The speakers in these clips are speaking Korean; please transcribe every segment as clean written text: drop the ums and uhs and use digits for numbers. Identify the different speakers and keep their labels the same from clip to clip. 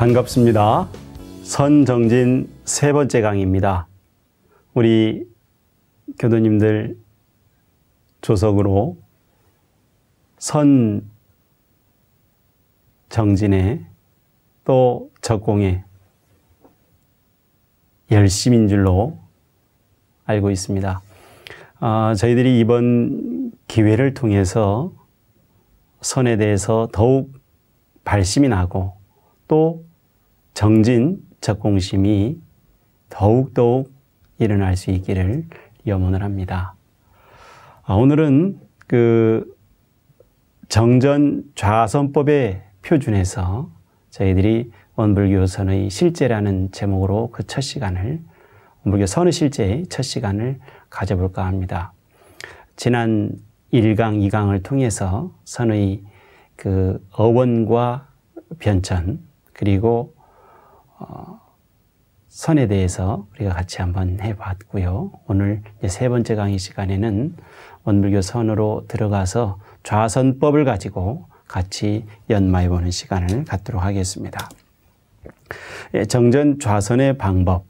Speaker 1: 반갑습니다. 선정진 세 번째 강의입니다. 우리 교도님들 조석으로 선정진의 또 적공의 열심인 줄로 알고 있습니다. 저희들이 이번 기회를 통해서 선에 대해서 더욱 발심이 나고 또 정진, 적공심이 더욱더욱 일어날 수 있기를 염원을 합니다. 오늘은 그 정전 좌선법의 표준에서 저희들이 원불교 선의 실제라는 제목으로 그 첫 시간을, 원불교 선의 실제의 첫 시간을 가져볼까 합니다. 지난 1강, 2강을 통해서 선의 그 어원과 변천, 그리고 선에 대해서 우리가 같이 한번 해봤고요. 오늘 세 번째 강의 시간에는 원불교 선으로 들어가서 좌선법을 가지고 같이 연마해보는 시간을 갖도록 하겠습니다. 정전 좌선의 방법.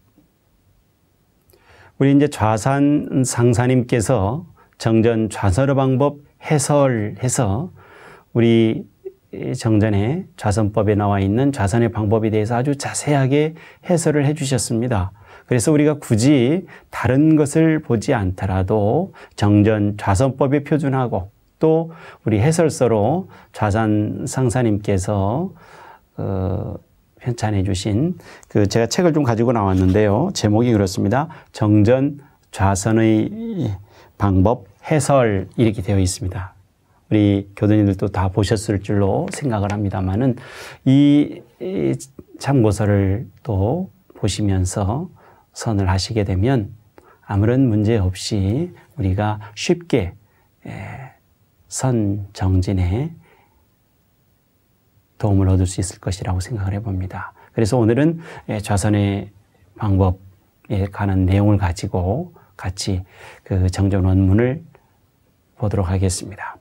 Speaker 1: 우리 이제 좌산 상사님께서 정전 좌선의 방법 해설해서 우리 정전의 좌선법에 나와 있는 좌선의 방법에 대해서 아주 자세하게 해설을 해 주셨습니다. 그래서 우리가 굳이 다른 것을 보지 않더라도 정전 좌선법에 표준하고 또 우리 해설서로 좌산 상사님께서 편찬해 주신 제가 책을 좀 가지고 나왔는데요. 제목이 그렇습니다. 정전 좌선의 방법 해설 이렇게 되어 있습니다. 우리 교도님들도 다 보셨을 줄로 생각을 합니다만은 이 참고서를 또 보시면서 선을 하시게 되면 아무런 문제 없이 우리가 쉽게 선 정진에 도움을 얻을 수 있을 것이라고 생각을 해봅니다. 그래서 오늘은 좌선의 방법에 관한 내용을 가지고 같이 그 정전 원문을 보도록 하겠습니다.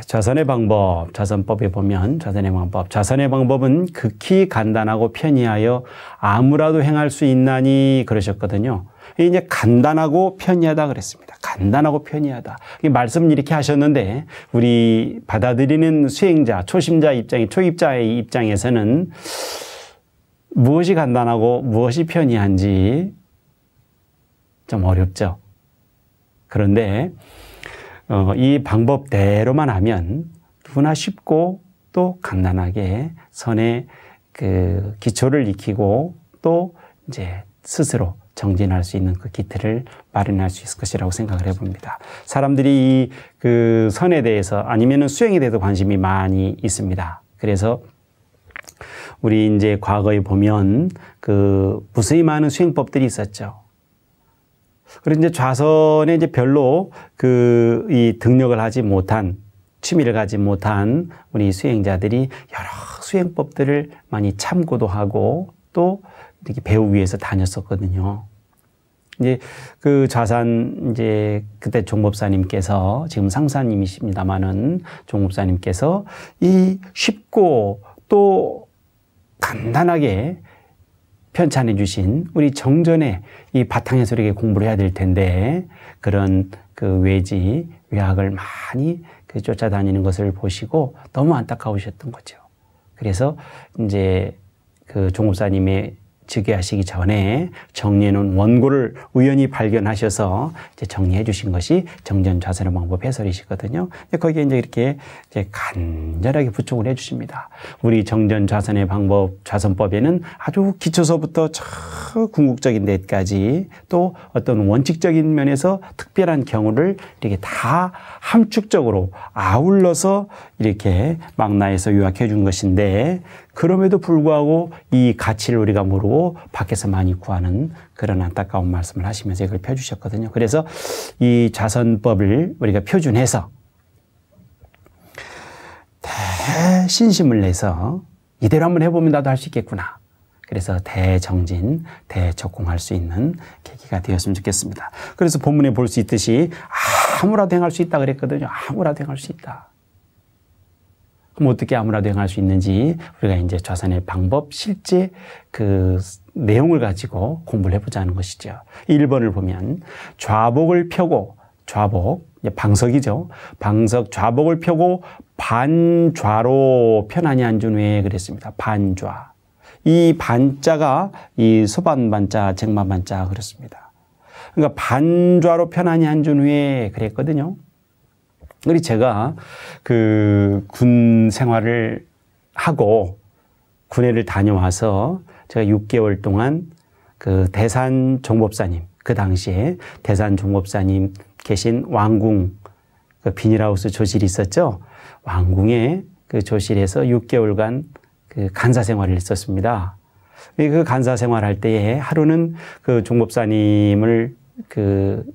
Speaker 1: 좌선의 방법, 좌선법에 보면 좌선의 방법. 좌선의 방법은 극히 간단하고 편이하여 아무라도 행할 수 있나니 그러셨거든요. 이제 간단하고 편이하다 그랬습니다. 간단하고 편이하다. 말씀 이렇게 하셨는데 우리 받아들이는 수행자, 초심자 입장이, 초입자의 입장에서는 무엇이 간단하고 무엇이 편이한지 좀 어렵죠. 그런데 이 방법대로만 하면 누구나 쉽고 또 간단하게 선의 그 기초를 익히고 또 이제 스스로 정진할 수 있는 그 기틀을 마련할 수 있을 것이라고 생각을 해봅니다. 사람들이 그 선에 대해서 아니면은 수행에 대해서 관심이 많이 있습니다. 그래서 우리 이제 과거에 보면 그 무수히 많은 수행법들이 있었죠. 그리고 이제 좌선에 이제 별로 이 등력을 하지 못한, 취미를 가지 못한 우리 수행자들이 여러 수행법들을 많이 참고도 하고 또 이렇게 배우기 위해서 다녔었거든요. 이제 그 좌산 이제 그때 종법사님께서 지금 상사님이십니다만은 종법사님께서 이 쉽고 또 간단하게 편찬해 주신 우리 정전의 이 바탕에서 이렇게 공부를 해야 될 텐데 그런 그 외지, 외학을 많이 쫓아다니는 것을 보시고 너무 안타까우셨던 거죠. 그래서 이제 그 종업사님의 즉위하시기 전에 정리해놓은 원고를 우연히 발견하셔서 이제 정리해 주신 것이 정전 좌선의 방법 해설이시거든요. 거기에 이제 이렇게 이제 간절하게 부촉을 해 주십니다. 우리 정전 좌선의 방법, 좌선법에는 아주 기초서부터 저 궁극적인 데까지 또 어떤 원칙적인 면에서 특별한 경우를 이렇게 다 함축적으로 아울러서 이렇게 망라해서 요약해 준 것인데 그럼에도 불구하고 이 가치를 우리가 모르고 밖에서 많이 구하는 그런 안타까운 말씀을 하시면서 이걸 펴주셨거든요. 그래서 이 좌선법을 우리가 표준해서 대신심을 내서 이대로 한번 해보면 나도 할 수 있겠구나. 그래서 대정진, 대적공할 수 있는 계기가 되었으면 좋겠습니다. 그래서 본문에 볼 수 있듯이 아무라도 행할 수 있다 그랬거든요. 아무라도 행할 수 있다. 그럼 어떻게 아무나도 행할 수 있는지 우리가 이제 좌선의 방법, 실제 그 내용을 가지고 공부를 해보자는 것이죠. 1번을 보면 좌복을 펴고, 좌복, 방석이죠. 방석 좌복을 펴고 반좌로 편안히 앉은 후에 그랬습니다. 반좌. 이 반자가 이 소반반자, 쟁반반자 그렇습니다. 그러니까 반좌로 편안히 앉은 후에 그랬거든요. 그리고 제가 그 군 생활을 하고 군회를 다녀와서 제가 6개월 동안 그 대산 종법사님, 그 당시에 대산 종법사님 계신 왕궁 그 비닐하우스 조실이 있었죠. 왕궁의 그 조실에서 6개월간 그 간사 생활을 했었습니다. 그 간사 생활할 때에 하루는 그 종법사님을 그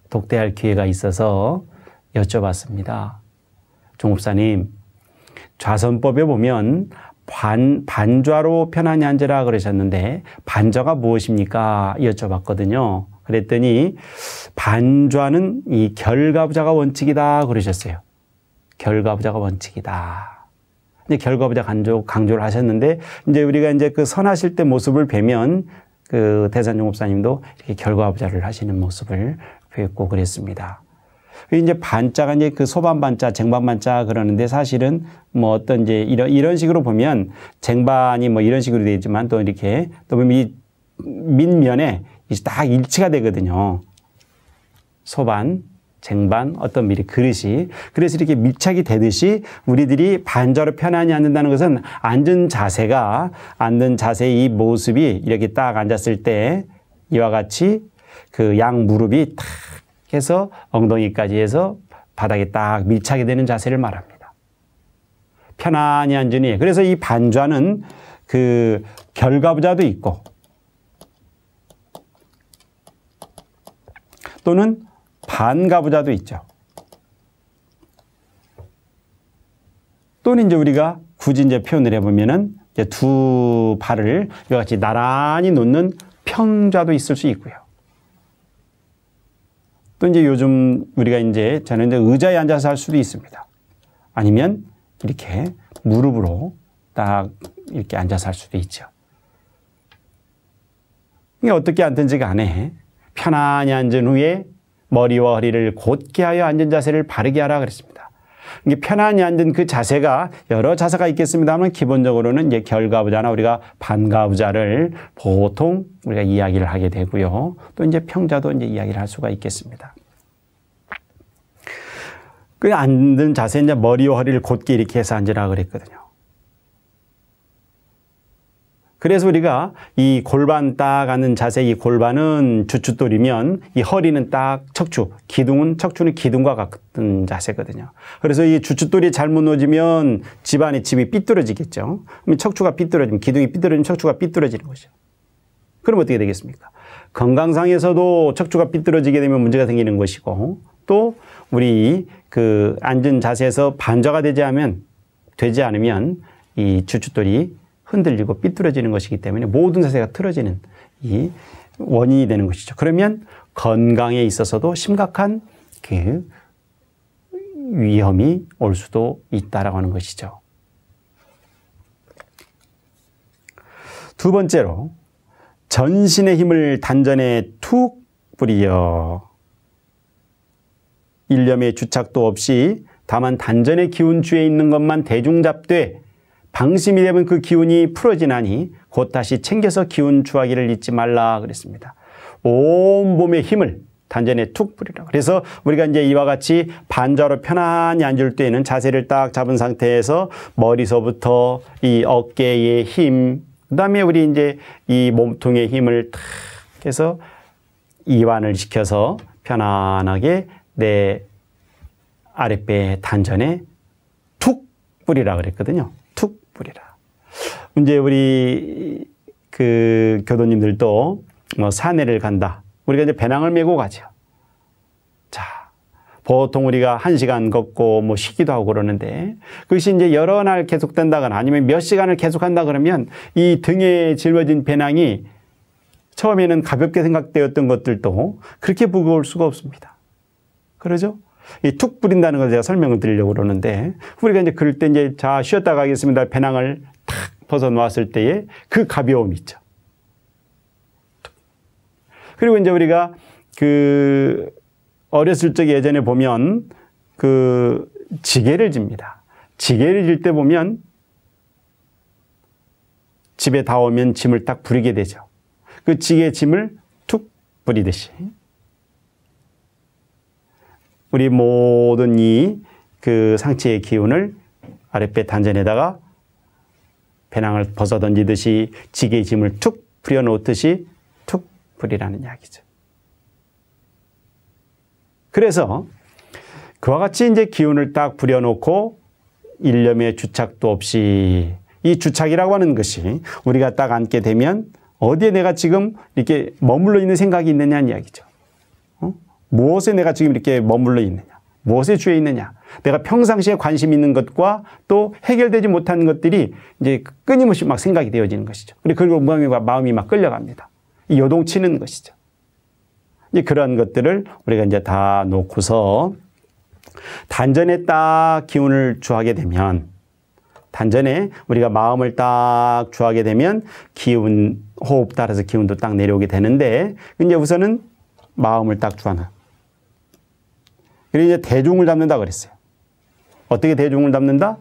Speaker 1: 독대할 기회가 있어서 여쭤봤습니다. 종법사님, 좌선법에 보면 반좌로 편안히 앉으라 그러셨는데 반좌가 무엇입니까? 여쭤봤거든요. 그랬더니 반좌는 이 결가부좌가 원칙이다 그러셨어요. 결가부좌가 원칙이다. 이제 결가부좌 강조를 하셨는데 이제 우리가 이제 그 선하실 때 모습을 뵈면 그 대산종법사님도 이렇게 결가부좌를 하시는 모습을 뵙고 그랬습니다. 이제 반자가 이제 그 소반반자, 쟁반반자 그러는데 사실은 뭐 어떤 이제 이런 식으로 보면 쟁반이 뭐 이런 식으로 되지만 또 이렇게 또 보면 이 밑면에 딱 일치가 되거든요. 소반, 쟁반, 어떤 미리 그릇이. 그래서 이렇게 밀착이 되듯이 우리들이 반좌로 편안히 앉는다는 것은 앉은 자세의 이 모습이 이렇게 딱 앉았을 때 이와 같이 그 양 무릎이 탁 해서 엉덩이까지 해서 바닥에 딱 밀착이 되는 자세를 말합니다. 편안히 앉은 후에. 그래서 이 반좌는 그 결가부좌도 있고 또는 반가부좌도 있죠. 또는 이제 우리가 굳이 이제 표현을 해보면은 이제 두 발을 이와 같이 나란히 놓는 평좌도 있을 수 있고요. 또 이제 요즘 우리가 이제 저는 이제 의자에 앉아서 할 수도 있습니다. 아니면 이렇게 무릎으로 딱 이렇게 앉아서 할 수도 있죠. 이게 어떻게 앉든지 간에 편안히 앉은 후에 머리와 허리를 곧게 하여 앉은 자세를 바르게 하라 그랬습니다. 이게 편안히 앉은 그 자세가 여러 자세가 있겠습니다만 기본적으로는 이제 결가부좌나 우리가 반가부좌를 보통 우리가 이야기를 하게 되고요. 또 이제 평좌도 이제 이야기를 할 수가 있겠습니다. 그 앉은 자세 이제 머리와 허리를 곧게 이렇게 해서 앉으라 그랬거든요. 그래서 우리가 이 골반 딱 앉는 자세, 이 골반은 주춧돌이면 이 허리는 딱 척추, 척추는 기둥과 같은 자세거든요. 그래서 이 주춧돌이 잘못 놓아지면 집이 삐뚤어지겠죠. 그러면 척추가 삐뚤어지면, 기둥이 삐뚤어지면 척추가 삐뚤어지는 거죠. 그럼 어떻게 되겠습니까? 건강상에서도 척추가 삐뚤어지게 되면 문제가 생기는 것이고, 또 우리 그 앉은 자세에서 반좌가 되지 않으면 이 주춧돌이 흔들리고 삐뚤어지는 것이기 때문에 모든 자세가 틀어지는 이 원인이 되는 것이죠. 그러면 건강에 있어서도 심각한 그 위험이 올 수도 있다라고 하는 것이죠. 두 번째로 전신의 힘을 단전에 툭 뿌리어 일념의 주착도 없이 다만 단전의 기운 주에 있는 것만 대중 잡되 방심이 되면 그 기운이 풀어지나니 곧 다시 챙겨서 기운 주하기를 잊지 말라 그랬습니다. 온 몸의 힘을 단전에 툭 뿌리라. 그래서 우리가 이제 이와 같이 반좌로 편안히 앉을 때에는 자세를 딱 잡은 상태에서 머리서부터 이 어깨의 힘, 그다음에 우리 이제 이 몸통의 힘을 탁 해서 이완을 시켜서 편안하게 내 아랫배 단전에 툭 뿌리라 그랬거든요. 툭 뿌리라. 이제 우리 그 교도님들도 뭐 산에를 간다. 우리가 이제 배낭을 메고 가죠. 자, 보통 우리가 1시간 걷고 뭐 쉬기도 하고 그러는데 그것이 이제 여러 날 계속된다거나 아니면 몇 시간을 계속한다 그러면 이 등에 짊어진 배낭이 처음에는 가볍게 생각되었던 것들도 그렇게 무거울 수가 없습니다. 그러죠? 이 툭 뿌린다는 걸 제가 설명을 드리려고 그러는데, 우리가 이제 그럴 때 이제 자, 쉬었다 가겠습니다. 배낭을 탁 벗어 놓았을 때에 그 가벼움이 있죠. 그리고 이제 우리가 그 어렸을 적에 예전에 보면 그 지게를 집니다. 지게를 질 때 보면 집에 다 오면 짐을 딱 부리게 되죠. 그 지게 짐을 툭 부리듯이 우리 모든 이 그 상체의 기운을 아랫배 단전에다가 배낭을 벗어 던지듯이 지게의 짐을 툭 부려 놓듯이 툭 부리라는 이야기죠. 그래서 그와 같이 이제 기운을 딱 부려 놓고 일념의 주착도 없이, 이 주착이라고 하는 것이 우리가 딱 앉게 되면 어디에 내가 지금 이렇게 머물러 있는 생각이 있느냐는 이야기죠. 무엇에 내가 지금 이렇게 머물러 있느냐, 무엇에 주에 있느냐, 내가 평상시에 관심 있는 것과 또 해결되지 못하는 것들이 이제 끊임없이 막 생각이 되어지는 것이죠. 그리고 마음이 막 끌려갑니다. 이 요동치는 것이죠. 이제 그런 것들을 우리가 이제 다 놓고서 단전에 딱 기운을 주하게 되면, 단전에 우리가 마음을 딱 주하게 되면 기운, 호흡 따라서 기운도 딱 내려오게 되는데, 이제 우선은 마음을 딱 주하는. 그리고 이제 대중을 잡는다 그랬어요. 어떻게 대중을 잡는다?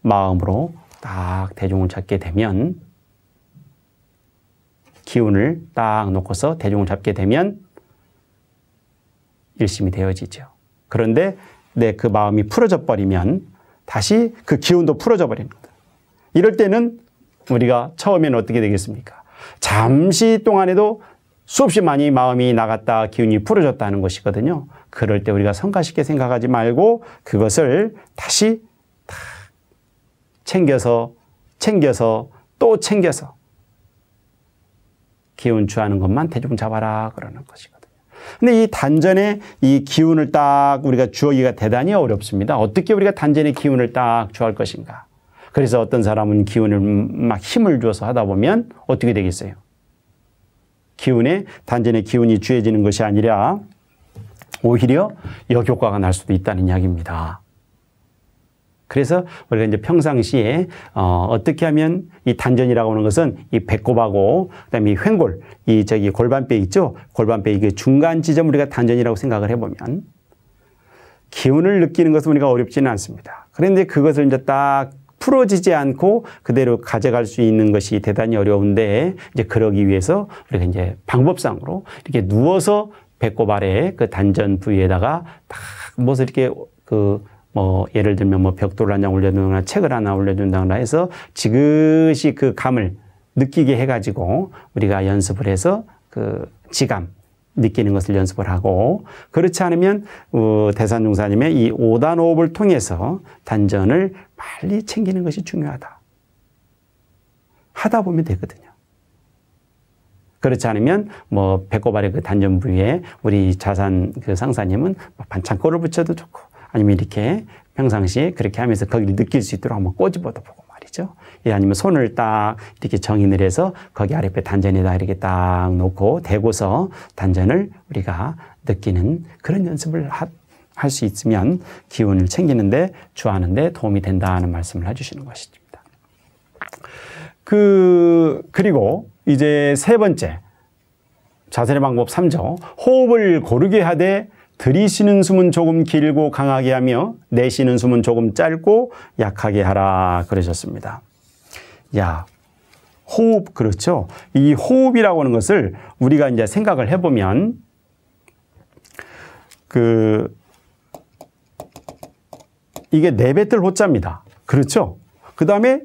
Speaker 1: 마음으로 딱 대중을 잡게 되면, 기운을 딱 놓고서 대중을 잡게 되면 일심이 되어지죠. 그런데 내 그 마음이 풀어져 버리면 다시 그 기운도 풀어져 버리는 거다. 이럴 때는 우리가 처음에는 어떻게 되겠습니까? 잠시 동안에도 수없이 많이 마음이 나갔다 기운이 풀어졌다는 것이거든요. 그럴 때 우리가 성가쉽게 생각하지 말고 그것을 다시 탁 챙겨서 또 챙겨서 기운 주하는 것만 대중 잡아라 그러는 것이거든요. 근데 이 단전에 이 기운을 딱 우리가 주하기가 대단히 어렵습니다. 어떻게 우리가 단전에 기운을 딱 주할 것인가. 그래서 어떤 사람은 기운을 막 힘을 주어서 하다 보면 어떻게 되겠어요? 단전에 기운이 주해지는 것이 아니라 오히려 역효과가 날 수도 있다는 이야기입니다. 그래서 우리가 이제 평상시에 어떻게 하면 이 단전이라고 하는 것은 이 배꼽하고 그다음에 이 횡골, 이 저기 골반뼈 있죠? 골반뼈 그 중간 지점 우리가 단전이라고 생각을 해보면 기운을 느끼는 것은 우리가 어렵지는 않습니다. 그런데 그것을 이제 딱 풀어지지 않고 그대로 가져갈 수 있는 것이 대단히 어려운데, 이제 그러기 위해서 우리가 이제 방법상으로 이렇게 누워서 배꼽 아래 그 단전 부위에다가 딱 무엇을 이렇게 예를 들면 벽돌을 한 장 올려두거나 책을 하나 올려준다거나 해서 지그시 그 감을 느끼게 해가지고 우리가 연습을 해서 그 지감, 느끼는 것을 연습을 하고, 그렇지 않으면 대산중사님의 이 5단 호흡을 통해서 단전을 빨리 챙기는 것이 중요하다. 하다 보면 되거든요. 그렇지 않으면 배꼽 아래 그 단전 부위에 우리 자산 그 상사님은 반창고를 붙여도 좋고, 아니면 이렇게 평상시에 그렇게 하면서 거기를 느낄 수 있도록 한번 꼬집어도 보고 말이죠. 아니면 손을 딱 이렇게 정인을 해서 거기 아랫배 단전에다 이렇게 딱 놓고 대고서 단전을 우리가 느끼는 그런 연습을 할 수 있으면 기운을 챙기는데 주하는데 도움이 된다는 말씀을 해주시는 것입니다. 그리고 이제 세 번째 자세의 방법 3조, 호흡을 고르게 하되 들이쉬는 숨은 조금 길고 강하게 하며 내쉬는 숨은 조금 짧고 약하게 하라 그러셨습니다. 호흡, 그렇죠. 이 호흡이라고 하는 것을 우리가 이제 생각을 해보면 이게 내뱉을 호자입니다. 그렇죠. 그 다음에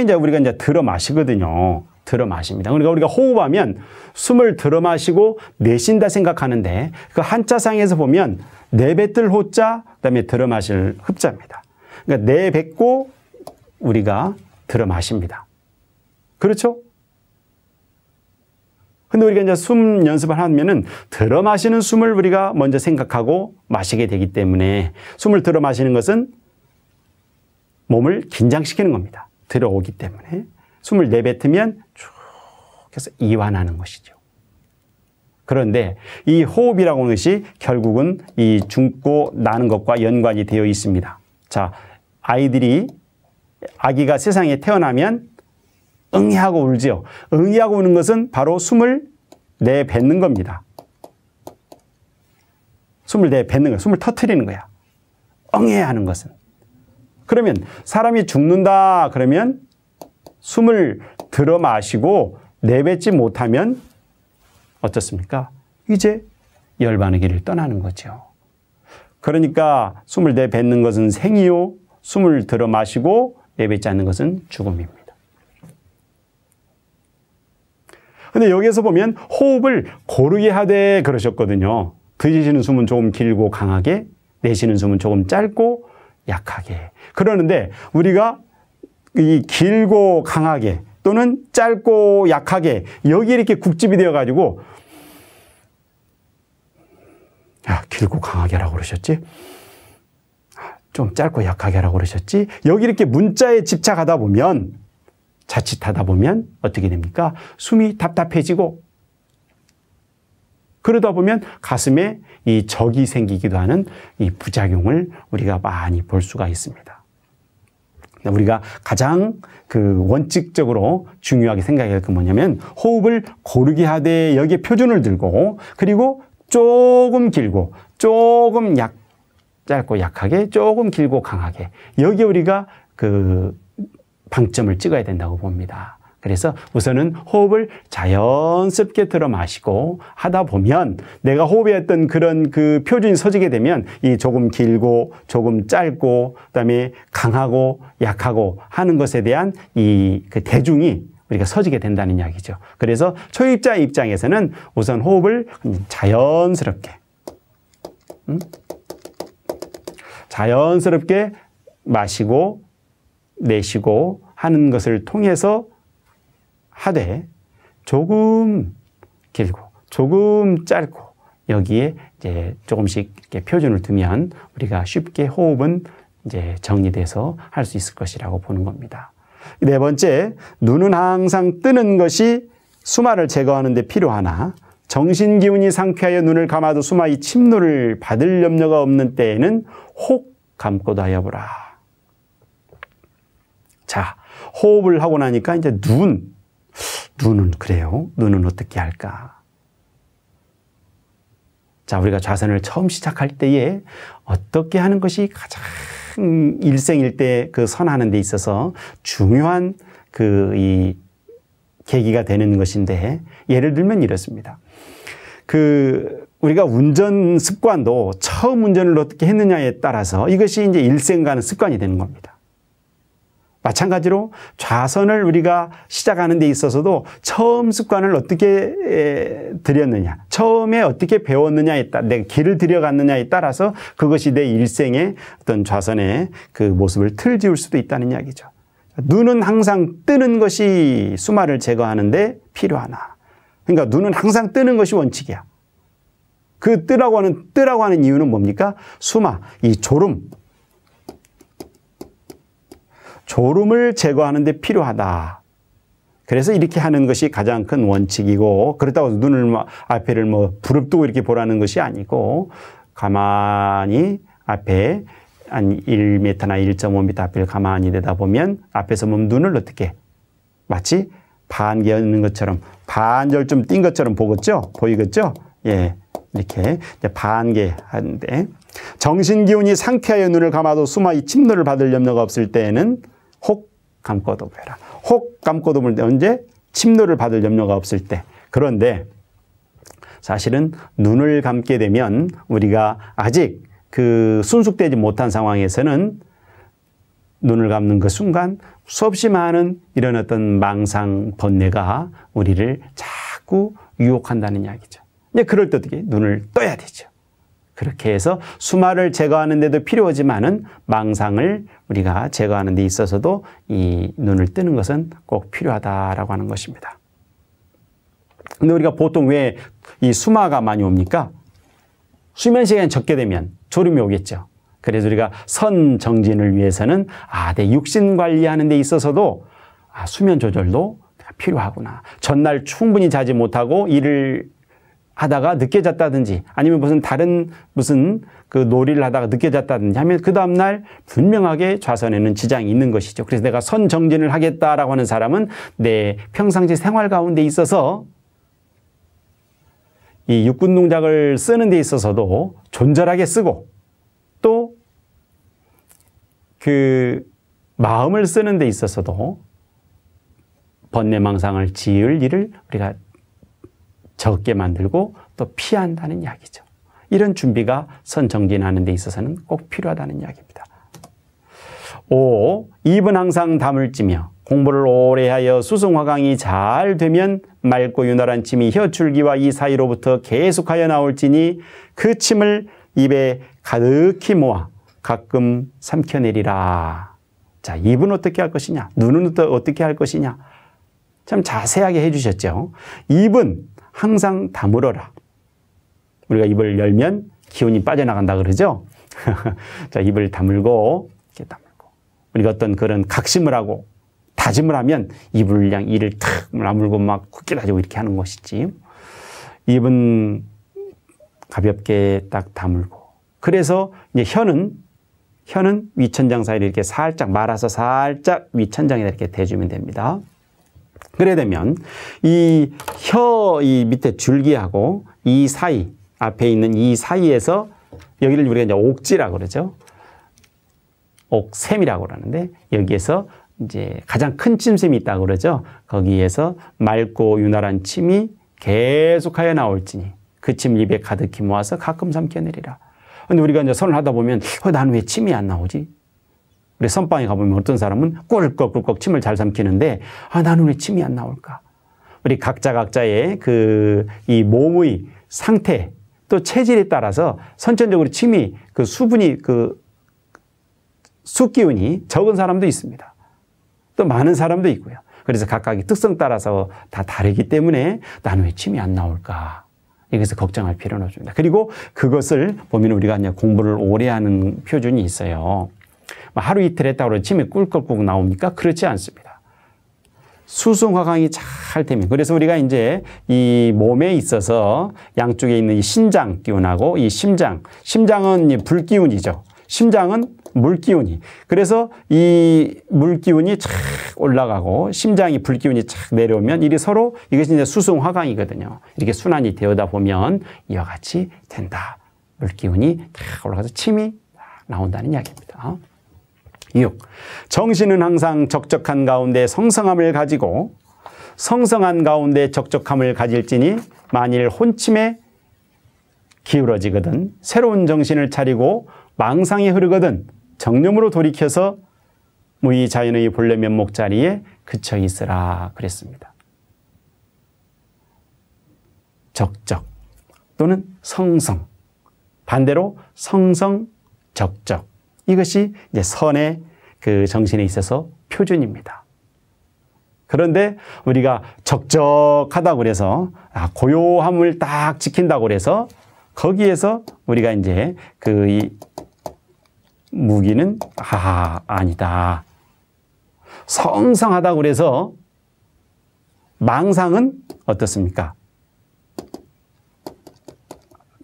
Speaker 1: 이제 우리가 이제 들어 마시거든요. 들어 마십니다. 그러니까 우리가 호흡하면 숨을 들어 마시고 내쉰다 생각하는데 그 한자상에서 보면 내뱉을 호자, 그다음에 들어 마실 흡자입니다. 그러니까 내뱉고 우리가 들어 마십니다. 그렇죠? 근데 우리가 이제 숨 연습을 하면은 들어 마시는 숨을 우리가 먼저 생각하고 마시게 되기 때문에 숨을 들어 마시는 것은 몸을 긴장시키는 겁니다. 들어오기 때문에. 숨을 내뱉으면 쭉 해서 이완하는 것이죠. 그런데 이 호흡이라고 하는 것이 결국은 이 죽고 나는 것과 연관이 되어 있습니다. 자, 아기가 세상에 태어나면 응애하고 울지요. 응애하고 우는 것은 바로 숨을 내뱉는 겁니다. 숨을 내뱉는 거야. 숨을 터뜨리는 거야. 응애하는 것은. 그러면 사람이 죽는다 그러면 숨을 들어 마시고 내뱉지 못하면 어떻습니까? 이제 열반의 길을 떠나는 거죠. 그러니까 숨을 내뱉는 것은 생이요, 숨을 들어 마시고 내뱉지 않는 것은 죽음입니다. 근데 여기에서 보면 호흡을 고르게 하되 그러셨거든요. 들이쉬는 숨은 조금 길고 강하게, 내쉬는 숨은 조금 짧고 약하게. 그러는데 우리가 이 길고 강하게 또는 짧고 약하게 여기에 이렇게 국집이 되어가지고 야, 길고 강하게 하라고 그러셨지? 좀 짧고 약하게 하라고 그러셨지? 여기 이렇게 문자에 집착하다 보면 자칫하다 보면 어떻게 됩니까? 숨이 답답해지고 그러다 보면 가슴에 이 적이 생기기도 하는 이 부작용을 우리가 많이 볼 수가 있습니다. 우리가 가장 원칙적으로 중요하게 생각해야 할 건 뭐냐면 호흡을 고르게 하되 여기에 표준을 들고 그리고 조금 길고 조금 짧고 약하게 조금 길고 강하게 여기에 우리가 방점을 찍어야 된다고 봅니다. 그래서 우선은 호흡을 자연스럽게 들어 마시고 하다 보면 내가 호흡에 어떤 그런 표준이 서지게 되면 이 조금 길고 조금 짧고 그다음에 강하고 약하고 하는 것에 대한 대중이 우리가 서지게 된다는 이야기죠. 그래서 초입자 입장에서는 우선 호흡을 자연스럽게 마시고 내쉬고 하는 것을 통해서 하되 조금 길고 조금 짧고 여기에 이제 조금씩 이렇게 표준을 두면 우리가 쉽게 호흡은 이제 정리돼서 할 수 있을 것이라고 보는 겁니다. 네 번째, 눈은 항상 뜨는 것이 수마를 제거하는 데 필요하나 정신 기운이 상쾌하여 눈을 감아도 수마의 침노를 받을 염려가 없는 때에는 혹 감고도 하여보라. 자, 호흡을 하고 나니까 이제 눈은 그래요. 눈은 어떻게 할까? 자, 우리가 좌선을 처음 시작할 때에 어떻게 하는 것이 가장 일생일대 선하는 데 있어서 중요한 이 계기가 되는 것인데 예를 들면 이렇습니다. 우리가 운전 습관도 처음 운전을 어떻게 했느냐에 따라서 이것이 이제 일생 가는 습관이 되는 겁니다. 마찬가지로 좌선을 우리가 시작하는 데 있어서도 처음 습관을 어떻게 들였느냐, 처음에 어떻게 배웠느냐에 따라, 내가 길을 들여갔느냐에 따라서 그것이 내 일생의 어떤 좌선의 모습을 틀지을 수도 있다는 이야기죠. 눈은 항상 뜨는 것이 수마를 제거하는 데 필요하나. 그러니까 눈은 항상 뜨는 것이 원칙이야. 뜨라고 하는 이유는 뭡니까? 수마, 이 졸음을 제거하는 데 필요하다. 그래서 이렇게 하는 것이 가장 큰 원칙이고 그렇다고 해서 눈을 앞에를 부릅뜨고 이렇게 보라는 것이 아니고 가만히 앞에 한 1m나 1.5m 앞을 가만히 내다보면 앞에서 보면 눈을 어떻게 마치 반개 있는 것처럼 반절 좀 띈 것처럼 보겠죠? 보이겠죠? 예. 이렇게 반개 하는데 정신 기운이 상쾌하여 눈을 감아도 수마의 침노를 받을 염려가 없을 때에는 혹 감고도 보라. 혹 감고도 볼 때 언제? 침노를 받을 염려가 없을 때. 그런데 사실은 눈을 감게 되면 우리가 아직 순숙되지 못한 상황에서는 눈을 감는 그 순간 수없이 많은 이런 어떤 망상 번뇌가 우리를 자꾸 유혹한다는 이야기죠. 이제 그럴 때 어떻게? 눈을 떠야 되죠. 그렇게 해서 수마를 제거하는 데도 필요하지만은 망상을 우리가 제거하는 데 있어서도 이 눈을 뜨는 것은 꼭 필요하다라고 하는 것입니다. 근데 우리가 보통 왜 이 수마가 많이 옵니까? 수면 시간이 적게 되면 졸음이 오겠죠. 그래서 우리가 선 정진을 위해서는 내 육신 관리하는 데 있어서도 수면 조절도 필요하구나. 전날 충분히 자지 못하고 일을 하다가 늦게 잤다든지 아니면 무슨 그 놀이를 하다가 늦게 잤다든지 하면 그 다음날 분명하게 좌선에는 지장이 있는 것이죠. 그래서 내가 선정진을 하겠다라고 하는 사람은 내 평상시 생활 가운데 있어서 이 육군 동작을 쓰는 데 있어서도 존잘하게 쓰고 또 그 마음을 쓰는 데 있어서도 번뇌망상을 지을 일을 우리가 적게 만들고 또 피한다는 이야기죠. 이런 준비가 선정진하는 데 있어서는 꼭 필요하다는 이야기입니다. 5. 입은 항상 담을 찌며 공부를 오래 하여 수승화강이 잘 되면 맑고 윤활한 침이 혀줄기와 이 사이로부터 계속하여 나올지니 그 침을 입에 가득히 모아 가끔 삼켜내리라. 자, 입은 어떻게 할 것이냐? 눈은 어떻게 할 것이냐? 참 자세하게 해주셨죠. 입은 항상 다물어라. 우리가 입을 열면 기운이 빠져나간다 그러죠. 자, 입을 다물고 이렇게 다물고 우리가 어떤 그런 각심을 하고 다짐을 하면 입을 그냥 이를 탁 나물고 막 굳게 다지고 이렇게 하는 것이지. 입은 가볍게 딱 다물고 그래서 이제 혀는 위천장 사이를 이렇게 살짝 말아서 살짝 위천장에다 이렇게 대주면 됩니다. 그래 되면 이 밑에 줄기하고 이 사이 앞에 있는 이 사이에서 여기를 우리가 이제 옥지라고 그러죠. 옥샘이라고 그러는데 여기에서 이제 가장 큰 침샘이 있다고 그러죠. 거기에서 맑고 윤활한 침이 계속하여 나올지니 그 침 입에 가득히 모아서 가끔 삼켜내리라. 근데 우리가 이제 선을 하다 보면 나는 왜 침이 안 나오지? 우리 선방에 가보면 어떤 사람은 꿀꺽꿀꺽 침을 잘 삼키는데 나는 왜 침이 안 나올까? 우리 각자의 이 몸의 상태 또 체질에 따라서 선천적으로 침이 그 수분이 숫기운이 적은 사람도 있습니다. 또 많은 사람도 있고요. 그래서 각각의 특성 따라서 다 다르기 때문에 나는 왜 침이 안 나올까? 여기서 걱정할 필요는 없습니다. 그리고 그것을 보면 우리가 이제 공부를 오래 하는 표준이 있어요. 하루 이틀 했다고 침이 꿀꺽꿀꺽 나옵니까? 그렇지 않습니다. 수승화강이 잘 되면 그래서 우리가 이제 이 몸에 있어서 양쪽에 있는 이 신장 기운하고 이 심장은 불기운이죠. 심장은 물기운이. 그래서 이 물기운이 착 올라가고 심장이 불기운이 착 내려오면 이것이 이제 수승화강이거든요. 이렇게 순환이 되어다 보면 이와 같이 된다. 물기운이 탁 올라가서 침이 나온다는 이야기입니다. 6. 정신은 항상 적적한 가운데 성성함을 가지고 성성한 가운데 적적함을 가질지니 만일 혼침에 기울어지거든 새로운 정신을 차리고 망상이 흐르거든 정념으로 돌이켜서 무의 자연의 본래 면목 자리에 그쳐 있으라 그랬습니다. 적적 또는 성성 반대로 성성 적적 이것이 이제 선의 그 정신에 있어서 표준입니다. 그런데 우리가 적적하다고 그래서 고요함을 딱 지킨다고 그래서 거기에서 우리가 이제 이 무기는 아니다. 성성하다고 그래서 망상은 어떻습니까?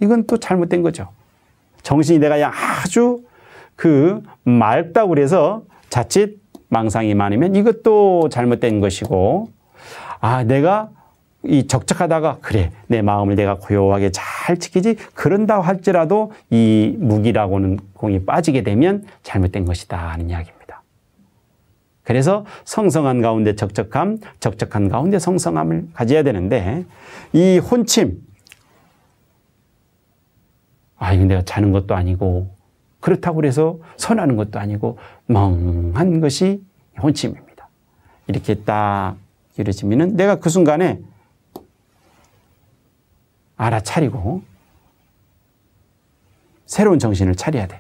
Speaker 1: 이건 또 잘못된 거죠. 정신이 내가 아주 맑다고 그래서 자칫 망상이 많으면 이것도 잘못된 것이고, 내가 이 적적하다가 그래 내 마음을 내가 고요하게 잘 지키지 그런다 할지라도 이 무기라고는 공이 빠지게 되면 잘못된 것이다 하는 이야기입니다. 그래서 성성한 가운데 적적함, 적적한 가운데 성성함을 가져야 되는데 이 혼침 이거 내가 자는 것도 아니고 그렇다고 해서 선하는 것도 아니고 멍한 것이 혼침입니다. 이렇게 딱 이루어지면은 내가 그 순간에 알아차리고 새로운 정신을 차려야 돼.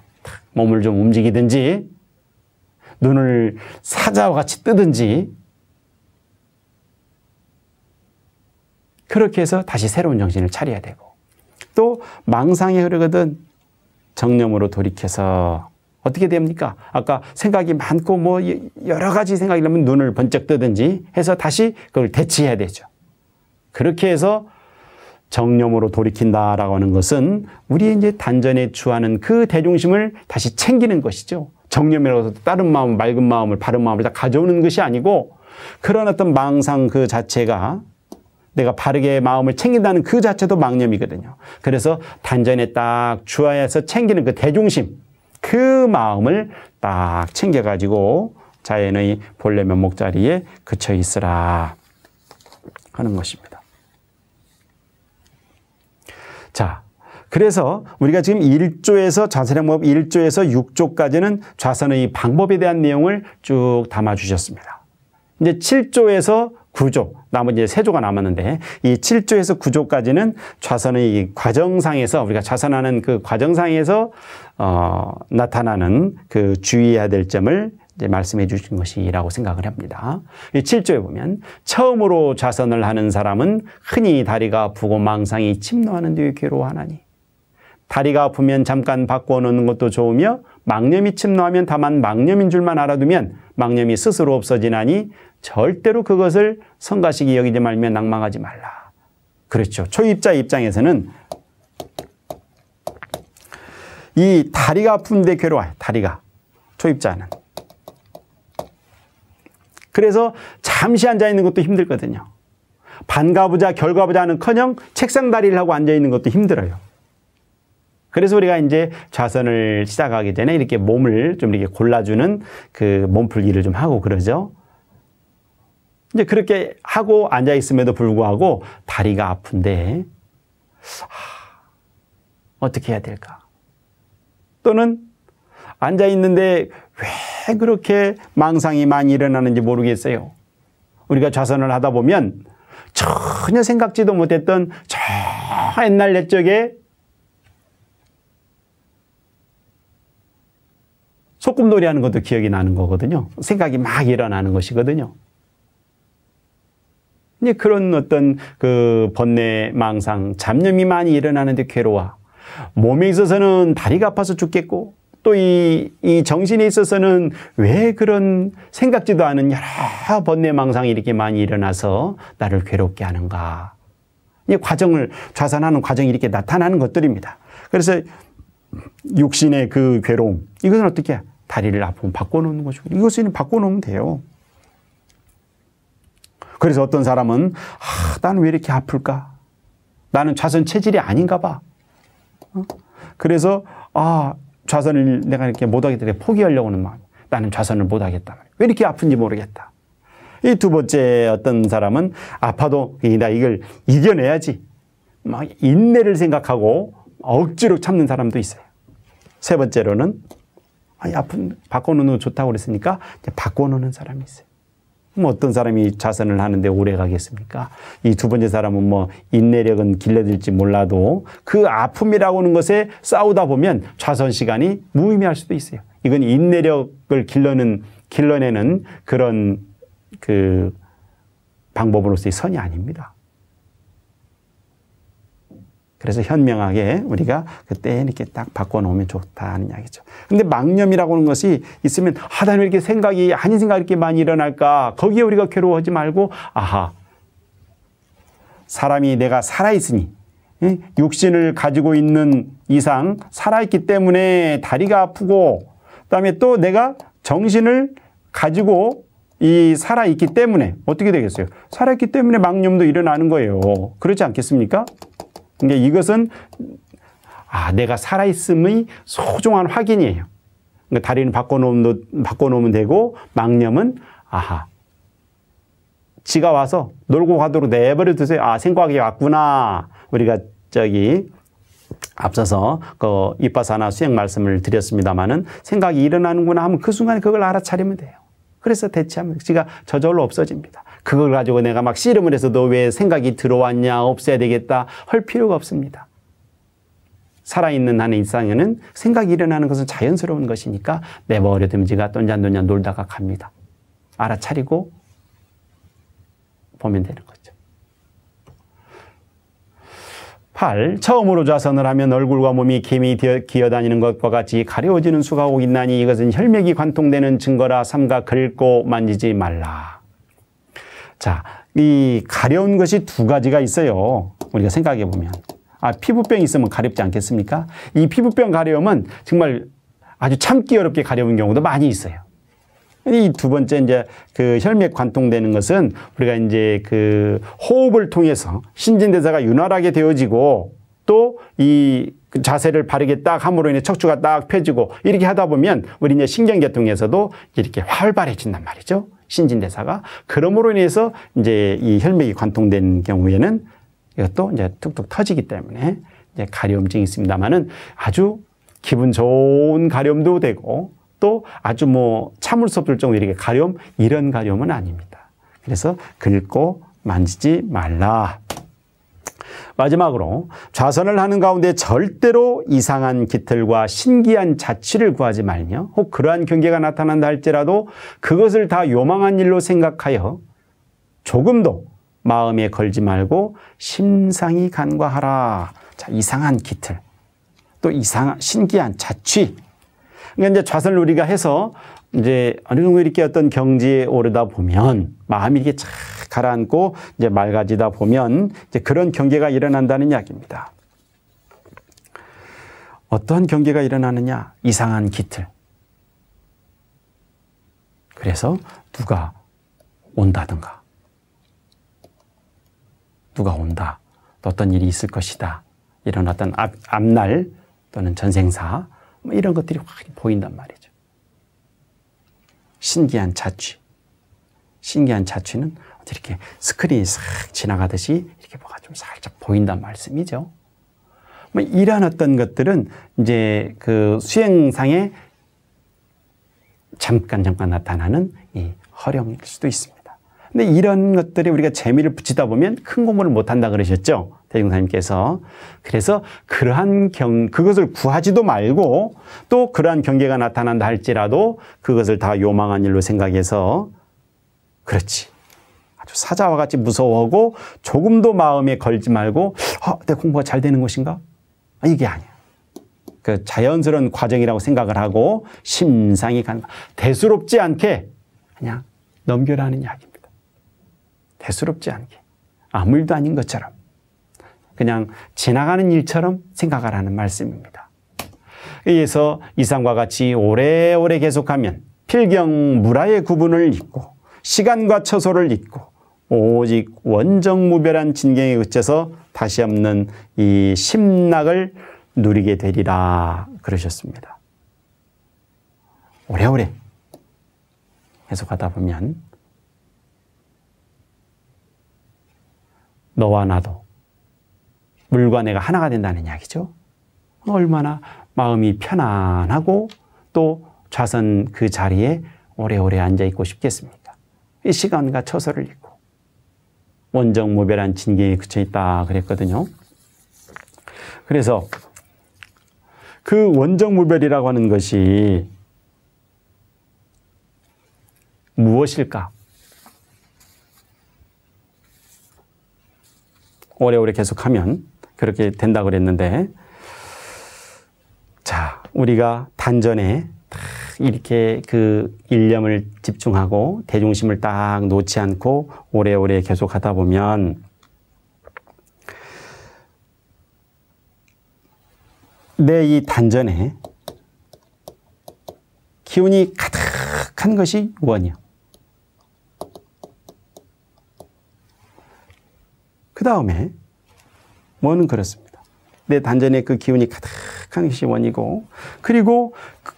Speaker 1: 몸을 좀 움직이든지 눈을 사자와 같이 뜨든지 그렇게 해서 다시 새로운 정신을 차려야 되고 또 망상이 흐르거든 정념으로 돌이켜서 어떻게 됩니까? 아까 생각이 많고 여러 가지 생각이 나면 눈을 번쩍 뜨든지 해서 다시 그걸 대치해야 되죠. 그렇게 해서 정념으로 돌이킨다라고 하는 것은 우리의 이제 단전에 주하는 그 대중심을 다시 챙기는 것이죠. 정념이라고 해서 다른 마음, 맑은 마음을, 바른 마음을 다 가져오는 것이 아니고 그런 어떤 망상 그 자체가 내가 바르게 마음을 챙긴다는 그 자체도 망념이거든요. 그래서 단전에 딱 주하에서 챙기는 그 대중심, 그 마음을 딱 챙겨가지고 자연의 본래 면목 자리에 그쳐 있으라 하는 것입니다. 자, 그래서 우리가 지금 1조에서 좌선행법 1조에서 6조까지는 좌선의 방법에 대한 내용을 쭉 담아주셨습니다. 이제 7조에서 9조, 나머지 3조가 남았는데 이 7조에서 9조까지는 좌선의 과정상에서 우리가 좌선하는 그 과정상에서 나타나는 그 주의해야 될 점을 이제 말씀해 주신 것이라고 생각을 합니다. 이 7조에 보면 처음으로 좌선을 하는 사람은 흔히 다리가 아프고 망상이 침노하는 뒤에 괴로워하나니 다리가 아프면 잠깐 바꿔놓는 것도 좋으며 망념이 침노하면 다만 망념인 줄만 알아두면 망념이 스스로 없어지나니 절대로 그것을 성가시기 여기지 말며 낭망하지 말라. 그렇죠. 초입자 입장에서는 이 다리가 아픈데 괴로워요. 다리가. 초입자는. 그래서 잠시 앉아있는 것도 힘들거든요. 반가부자, 결과부자는커녕 책상 다리를 하고 앉아있는 것도 힘들어요. 그래서 우리가 이제 좌선을 시작하기 전에 이렇게 몸을 좀 이렇게 골라주는 그 몸풀기를 좀 하고 그러죠. 이제 그렇게 하고 앉아있음에도 불구하고 다리가 아픈데, 어떻게 해야 될까? 또는 앉아있는데 왜 그렇게 망상이 많이 일어나는지 모르겠어요. 우리가 좌선을 하다 보면 전혀 생각지도 못했던 저 옛날 옛적에 소꿉놀이 하는 것도 기억이 나는 거거든요. 생각이 막 일어나는 것이거든요. 이제 그런 어떤 그 번뇌, 망상, 잡념이 많이 일어나는데 괴로워. 몸에 있어서는 다리가 아파서 죽겠고 또 이 정신에 있어서는 왜 그런 생각지도 않은 여러 번뇌, 망상이 이렇게 많이 일어나서 나를 괴롭게 하는가. 이 과정을 좌선하는 과정이 이렇게 나타나는 것들입니다. 그래서 육신의 그 괴로움, 이것은 어떻게 해요? 다리를 아프면 바꿔놓는 것이고 이것은 바꿔놓으면 돼요. 그래서 어떤 사람은 나는 왜 이렇게 아플까? 나는 좌선 체질이 아닌가 봐. 그래서 좌선을 내가 이렇게 못하겠다 포기하려고 하는 마음. 나는 좌선을 못하겠다. 왜 이렇게 아픈지 모르겠다. 이 두 번째 어떤 사람은 아파도 나 이걸 이겨내야지. 막 인내를 생각하고 억지로 참는 사람도 있어요. 세 번째로는 아픈 바꿔놓는 거 좋다고 그랬으니까 이제 바꿔놓는 사람이 있어요. 뭐 어떤 사람이 좌선을 하는데 오래 가겠습니까? 이 두 번째 사람은 뭐 인내력은 길러질지 몰라도 그 아픔이라고 하는 것에 싸우다 보면 좌선 시간이 무의미할 수도 있어요. 이건 인내력을 길러내는 그런 그 방법으로서의 선이 아닙니다. 그래서 현명하게 우리가 그때 이렇게 딱 바꿔놓으면 좋다는 이야기죠. 근데 망념이라고 하는 것이 있으면 나는 왜 이렇게 생각이 아닌 생각이 이렇게 많이 일어날까? 거기에 우리가 괴로워하지 말고 사람이 내가 살아있으니 육신을 가지고 있는 이상 살아있기 때문에 다리가 아프고 그다음에 또 내가 정신을 가지고 살아있기 때문에 어떻게 되겠어요? 살아있기 때문에 망념도 일어나는 거예요. 그렇지 않겠습니까? 그러니까 이것은 내가 살아있음의 소중한 확인이에요. 그러니까 다리는 바꿔놓으면 되고 망념은 지가 와서 놀고 가도록 내버려 두세요. 생각이 왔구나. 우리가 앞서서 그 이빠사나 수행 말씀을 드렸습니다마는 생각이 일어나는구나 하면 그 순간에 그걸 알아차리면 돼요. 그래서 대체하면 지가 저절로 없어집니다. 그걸 가지고 내가 막 씨름을 해서 너 왜 생각이 들어왔냐, 없애야 되겠다 할 필요가 없습니다. 살아있는 한의 일상에는 생각이 일어나는 것은 자연스러운 것이니까 내버려두면 지가 똠잔똠잔 놀다가 갑니다. 알아차리고 보면 되는 거죠. 8. 처음으로 좌선을 하면 얼굴과 몸이 개미 기어다니는 것과 같이 가려워지는 수가 오고 있나니 이것은 혈맥이 관통되는 증거라 삼가 긁고 만지지 말라. 자, 이 가려운 것이 두 가지가 있어요. 우리가 생각해 보면. 피부병이 있으면 가렵지 않겠습니까? 이 피부병 가려움은 정말 아주 참기 어렵게 가려운 경우도 많이 있어요. 이 두 번째 이제 그 혈맥 관통되는 것은 우리가 이제 그 호흡을 통해서 신진대사가 윤활하게 되어지고 또 이 자세를 바르게 딱 함으로 인해 척추가 딱 펴지고 이렇게 하다 보면 우리 이제 신경계통에서도 이렇게 활발해진단 말이죠. 신진대사가. 그러므로 인해서 이제 이 혈맥이 관통된 경우에는 이것도 이제 툭툭 터지기 때문에 이제 가려움증이 있습니다만은 아주 기분 좋은 가려움도 되고 또 아주 뭐 참을 수 없을 정도 이렇게 가려움, 이런 가려움은 아닙니다. 그래서 긁고 만지지 말라. 마지막으로 좌선을 하는 가운데 절대로 이상한 기틀과 신기한 자취를 구하지 말며 혹 그러한 경계가 나타난다 할지라도 그것을 다 요망한 일로 생각하여 조금도 마음에 걸지 말고 심상히 간과하라. 자, 이상한 기틀, 또 이상한 신기한 자취. 그러니까 이제 좌선을 우리가 해서 이제 어느 정도 이렇게 어떤 경지에 오르다 보면 마음이 이렇게 착 가라앉고 이제 맑아지다 보면 이제 그런 경계가 일어난다는 이야기입니다. 어떠한 경계가 일어나느냐? 이상한 기틀. 그래서 누가 온다든가, 누가 온다, 또 어떤 일이 있을 것이다, 이런 어떤 앞날 또는 전생사 뭐 이런 것들이 확 보인단 말이죠. 신기한 자취. 신기한 자취는 이렇게 스크린이 싹 지나가듯이 이렇게 뭐가 좀 살짝 보인단 말씀이죠. 뭐 이러한 어떤 것들은 이제 그 수행상에 잠깐 나타나는 이 허령일 수도 있습니다. 근데 이런 것들이 우리가 재미를 붙이다 보면 큰 공부를 못한다 그러셨죠? 대중사님께서. 그래서 그러한 그것을 구하지도 말고 또 그러한 경계가 나타난다 할지라도 그것을 다 요망한 일로 생각해서 그렇지. 아주 사자와 같이 무서워하고 조금도 마음에 걸지 말고 내 공부가 잘 되는 것인가? 이게 아니야. 그 자연스러운 과정이라고 생각을 하고 심상히 가는, 대수롭지 않게 그냥 넘겨라는 이야기입니다. 대수롭지 않게. 아무 일도 아닌 것처럼. 그냥 지나가는 일처럼 생각하라는 말씀입니다. 그래서 이상과 같이 오래오래 계속하면 필경무라의 구분을 잇고 시간과 처소를 잇고 오직 원정무별한 진경에 그쳐서 다시 없는 이 심락을 누리게 되리라 그러셨습니다. 오래오래 계속하다 보면 너와 나도 물과 내가 하나가 된다는 이야기죠. 얼마나 마음이 편안하고 또 좌선 그 자리에 오래오래 앉아있고 싶겠습니까? 이 시간과 처소를 잊고 원정무별한 진경에 그쳐있다 그랬거든요. 그래서 그 원정무별이라고 하는 것이 무엇일까? 오래오래 계속하면 그렇게 된다고 그랬는데, 자, 우리가 단전에 이렇게 그 일념을 집중하고 대중심을 딱 놓지 않고 오래오래 계속하다 보면 내 이 단전에 기운이 가득한 것이 원이요. 그 다음에 원은 그렇습니다. 내 단전에 그 기운이 가득한 것이 원이고, 그리고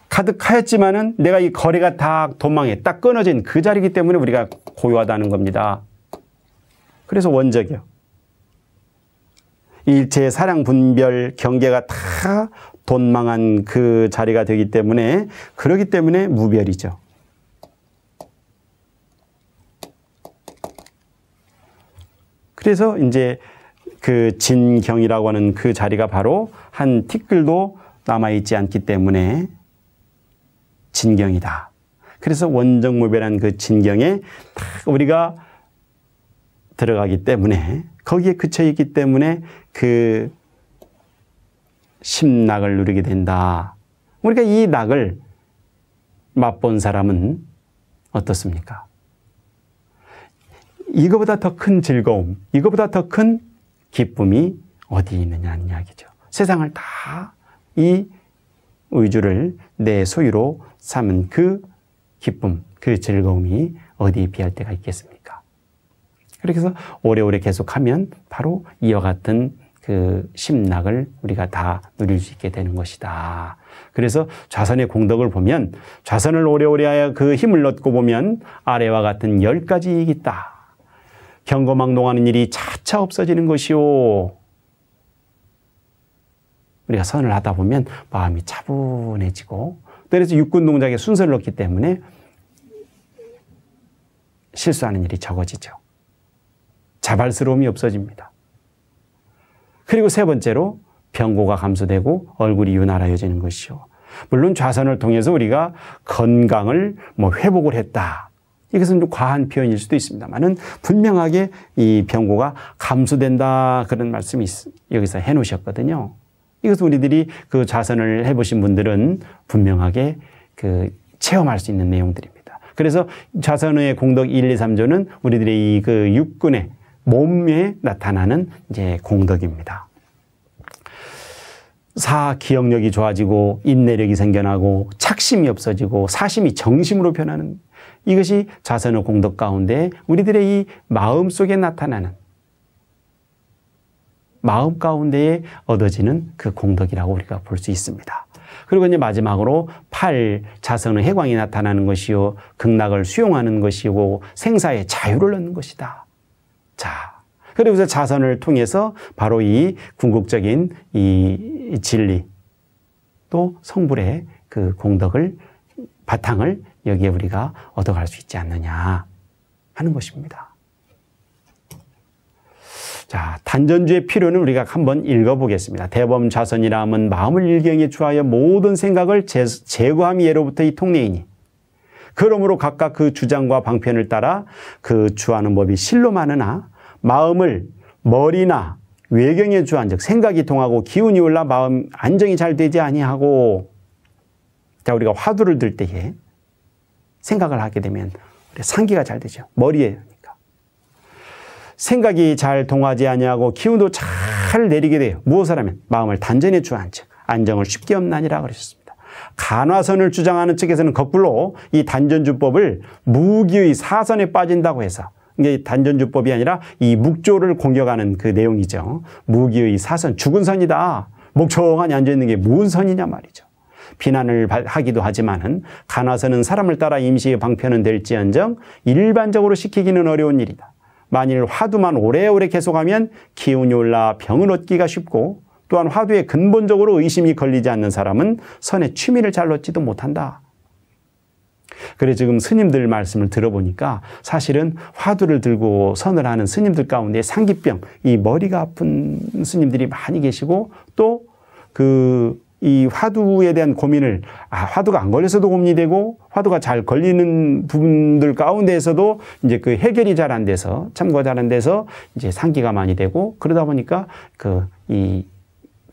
Speaker 1: 가득하였지만은 내가 이 거리가 다 도망해 딱 끊어진 그 자리이기 때문에 우리가 고요하다는 겁니다. 그래서 원적이요. 일체의 사량 분별 경계가 다 돈망한 그 자리가 되기 때문에, 그러기 때문에 무별이죠. 그래서 이제 그 진경이라고 하는 그 자리가 바로 한 티끌도 남아있지 않기 때문에 진경이다. 그래서 원정무별한 그 진경에 딱 우리가 들어가기 때문에, 거기에 그쳐있기 때문에 그 심락을 누리게 된다. 우리가 이 낙을 맛본 사람은 어떻습니까? 이거보다 더 큰 즐거움, 이거보다 더 큰 기쁨이 어디 있느냐는 이야기죠. 세상을 다 이 의주를 내 소유로 삼은 그 기쁨, 그 즐거움이 어디에 비할 때가 있겠습니까? 그렇게 해서 오래오래 계속하면 바로 이와 같은 그 심락을 우리가 다 누릴 수 있게 되는 것이다. 그래서 좌선의 공덕을 보면 좌선을 오래오래 하여 그 힘을 얻고 보면 아래와 같은 10가지 이익이 있다. 경거망동하는 일이 차차 없어지는 것이요. 우리가 선을 하다 보면 마음이 차분해지고, 그래서 육군 동작에 순서를 넣기 때문에 실수하는 일이 적어지죠. 자발스러움이 없어집니다. 그리고 세 번째로 병고가 감소되고 얼굴이 윤활하여지는 것이요. 물론 좌선을 통해서 우리가 건강을 회복을 했다. 이것은 좀 과한 표현일 수도 있습니다만은 분명하게 이 병고가 감소된다, 그런 말씀이 여기서 해놓으셨거든요. 이것은 우리들이 그 좌선을 해보신 분들은 분명하게 그 체험할 수 있는 내용들입니다. 그래서 좌선의 공덕 1, 2, 3조는 우리들의 그 육군의 몸에 나타나는 이제 공덕입니다. 기억력이 좋아지고 인내력이 생겨나고 착심이 없어지고 사심이 정심으로 변하는, 이것이 좌선의 공덕 가운데 우리들의 이 마음 속에 나타나는, 마음 가운데에 얻어지는 그 공덕이라고 우리가 볼 수 있습니다. 그리고 이제 마지막으로 8, 자선의 해광이 나타나는 것이요, 극락을 수용하는 것이고 생사의 자유를 얻는 것이다. 자, 그리고서 자선을 통해서 바로 이 궁극적인 이 진리, 또 성불의 그 공덕을, 바탕을 여기에 우리가 얻어갈 수 있지 않느냐 하는 것입니다. 자, 단전주의 필요는 우리가 한번 읽어보겠습니다. 대범 좌선이라 함은 마음을 일경에 주하여 모든 생각을 제거함이 예로부터 이 통례이니, 그러므로 각각 그 주장과 방편을 따라 그 주하는 법이 실로 많으나 마음을 머리나 외경에 주한 즉 생각이 통하고 기운이 올라 마음 안정이 잘 되지 아니하고. 자, 우리가 화두를 들 때에 생각을 하게 되면 상기가 잘 되죠. 머리에. 생각이 잘 통하지 아니하고 기운도 잘 내리게 돼요. 무엇을 하면? 마음을 단전에 주한 즉 안정을 쉽게 없나니라 그러셨습니다. 간화선을 주장하는 측에서는 거꾸로 이 단전주법을 무기의 사선에 빠진다고 해서, 이게 단전주법이 아니라 이 묵조를 공격하는 그 내용이죠. 무기의 사선, 죽은 선이다. 멍청하니 앉아있는 게 무슨 선이냐 말이죠. 비난을 하기도 하지만은 간화선은 사람을 따라 임시의 방편은 될지언정 일반적으로 시키기는 어려운 일이다. 만일 화두만 오래오래 계속하면 기운이 올라 병을 얻기가 쉽고, 또한 화두에 근본적으로 의심이 걸리지 않는 사람은 선의 취미를 잘 얻지도 못한다. 그래 지금 스님들 말씀을 들어보니까 사실은 화두를 들고 선을 하는 스님들 가운데 상기병, 이 머리가 아픈 스님들이 많이 계시고, 또 이 화두에 대한 고민을, 화두가 안 걸려서도 고민이 되고, 화두가 잘 걸리는 부분들 가운데에서도 이제 그 해결이 잘 안 돼서, 참고가 잘 안 돼서 이제 상기가 많이 되고, 그러다 보니까 그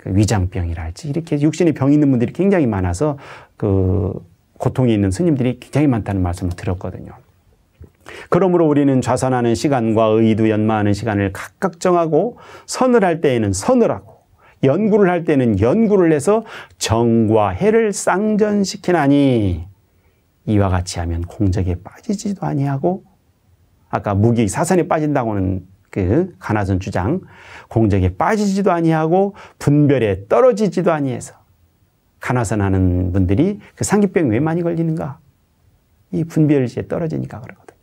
Speaker 1: 위장병이랄지 이렇게 육신의 병이 있는 분들이 굉장히 많아서 그 고통이 있는 스님들이 굉장히 많다는 말씀을 들었거든요. 그러므로 우리는 좌선하는 시간과 의도 연마하는 시간을 각각 정하고, 선을 할 때에는 선을 하고, 연구를 할 때는 연구를 해서 정과 해를 쌍전시키나니, 이와 같이 하면 공적에 빠지지도 아니하고, 아까 무기 사선에 빠진다고는 그 간화선 주장, 공적에 빠지지도 아니하고 분별에 떨어지지도 아니해서, 간화선 하는 분들이 그 상기병이 왜 많이 걸리는가? 이 분별지에 떨어지니까 그러거든요.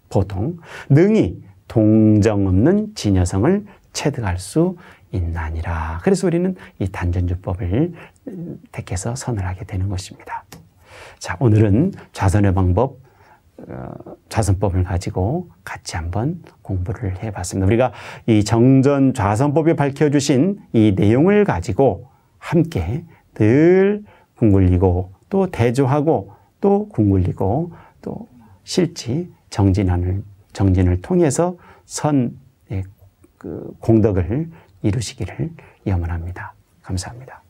Speaker 1: 보통 능히 동정 없는 진여성을 체득할 수 있나니라. 그래서 우리는 이 단전주법을 택해서 선을 하게 되는 것입니다. 자, 오늘은 좌선의 방법, 좌선법을 가지고 같이 한번 공부를 해봤습니다. 우리가 이 정전 좌선법에 밝혀주신 이 내용을 가지고 함께 늘 궁굴리고, 또 대조하고, 또 궁굴리고, 또 실지 정진을 통해서 선의 그 공덕을 이루시기를 염원합니다. 감사합니다.